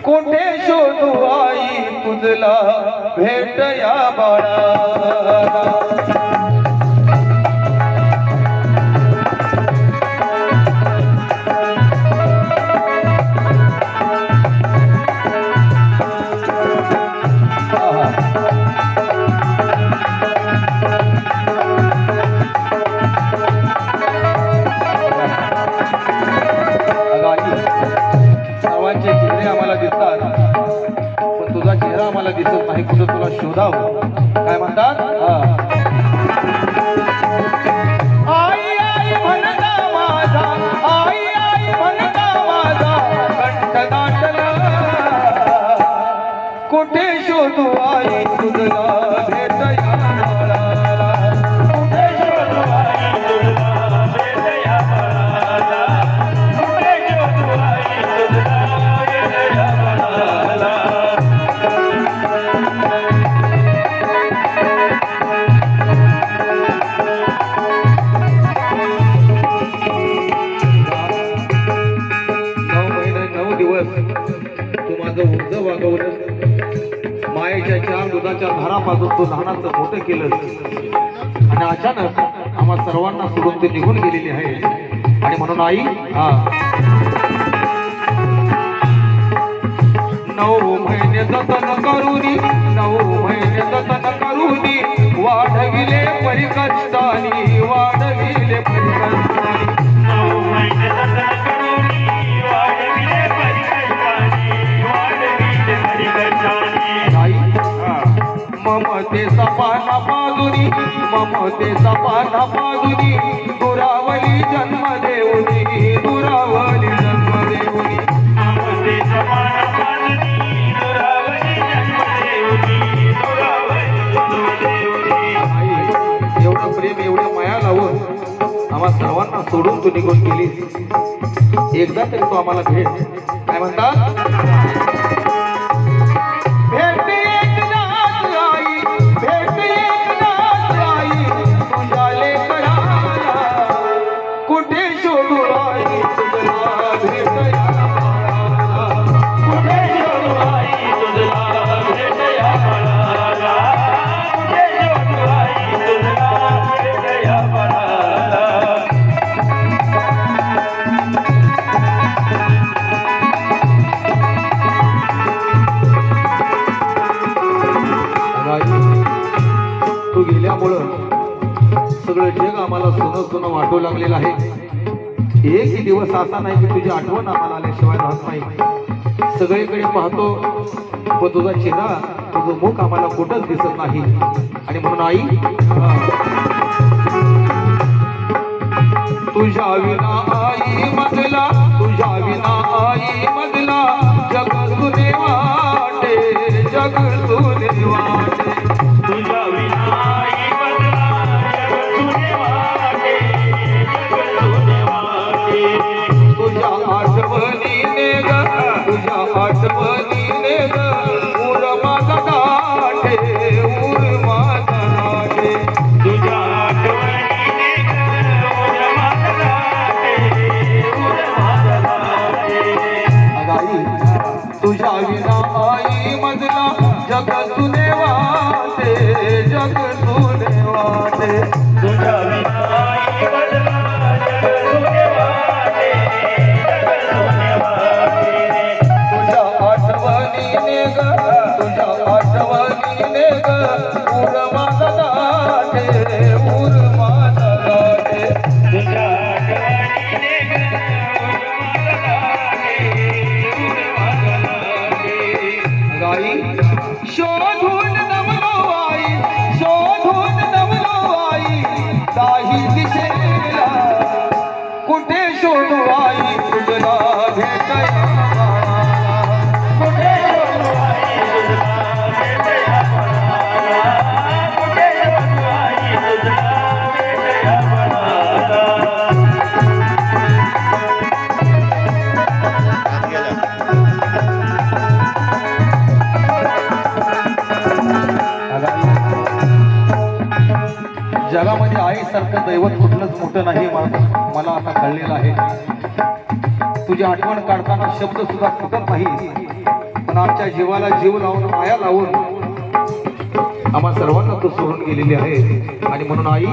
कोठे शोधू आई तुझला भेट या बाळा। सर्वांचे चेहरे आम्हाला दिसतात पण तुझा चेहरा आम्हाला दिसत नाही, कुठं तुला शोधावं। काय म्हणतात? आई आई म्हणता माझा, आई आई म्हणता माझा कंठ दाटला, कुठे शोधू आई तुझला भेट या बाळा। कुठे शोधू आई तुझला भेट या बाळा, कुठे शोधू आई तुझला भेट या बाळा। तू माझं उर्ध वागवलंस, मायेच्या चार दुधाच्या धारा पाजून तू लहानाचं मोठं केलंस आणि अचानक आम्हा सर्वांना सोडून ते निघून गेलेली आहे। आणि म्हणून आई 9 महिने जतन करूनी, 9 महिने जतन करूनी वाढविले परिकष्टानी, वाढविले परिकष्टानी, 9 महिने जतन करूनी वाढविले परिकष्टानी, वाढविले परिकष्टानी। आई ममतेचा पाना पाजुनी, ममतेचा पाना पाजुनी दुरावली जन्म देऊनी, दुरावली जन्म देऊनी, ममतेचा पाना पाजुनी दुरावली जन्म देऊनी, दुरावली जन्म देऊनी। आई एवढं प्रेम एवढं माया लावून आम्हा सर्वांना सोडून तू निघून गेलीस, एकदा तरी तू आम्हाला भेट। काय म्हणतात? भेट एकदाच आई, भेट एकदाच आई तुझ्या लेकराला, कुठे शोधू आई तुझला भेट या बाळाला। कुठे शोधू आई तुझला भेट या बाळाला, कुठे शोधू आई तुझला भेट या बाळाला। तू गेल्यामुळं सगळं जग आम्हाला सोनं सोनं वाटू लागलेलं आहे। एकही दिवस असा नाही की तुझी आठवण आम्हाला आल्याशिवाय राहत नाही। सगळीकडे पाहतो पण तुझा चेहरा, तुझं मुख आम्हाला कुठंच दिसत नाही। आणि म्हणून आई तुझ्या विना आई मधला, तुझ्या विना आई मधला जग सुने वाटे, जग सुने वाटे, तुझ्या विना आई मधला जग सुने वाटे, जग सुने वाटे। तुझ्या आठवणीने ग, तुझ्या आठवणीने ग उर माझा गाठे, उर माझा गाठे, तुझ्या आठवणीने ग उर माझा गाठे, उर माझा गाठे। आई तुझ्या विना आई मधला जग सुने वाटे, जग सुने वाटे, तुझ्या विना आई मधला जग सुने वाटे, जग सुने वाटे। तुझ्या आठवणीने ग, तुझ्या आठवणीने ग उर माझा गाठे, उर माझा गाठे, तुझ्या आठवणीने ग उर माझा गाठे, उर माझा गाठे। आई शोधून दमलो आई, शोधून दमलो आई दाही दिशेला, कुठे शोधू आई तुझला भेट या बाळाला। कुठे शोधू आई तुझला भेट या बाळाला, कुठे शोधू आई तुझला भेट या बाळाला। जगामध्ये आईसारखं दैवत कुठलंच मोठं नाही, मला आता कळलेलं आहे। तुझी आठवण काढताना शब्द सुद्धा फुटत नाही, पण आमच्या जीवाला जीव लावून माया लावून आम्हा सर्वांना तू सोडून गेलेली आहे. आणि म्हणून आई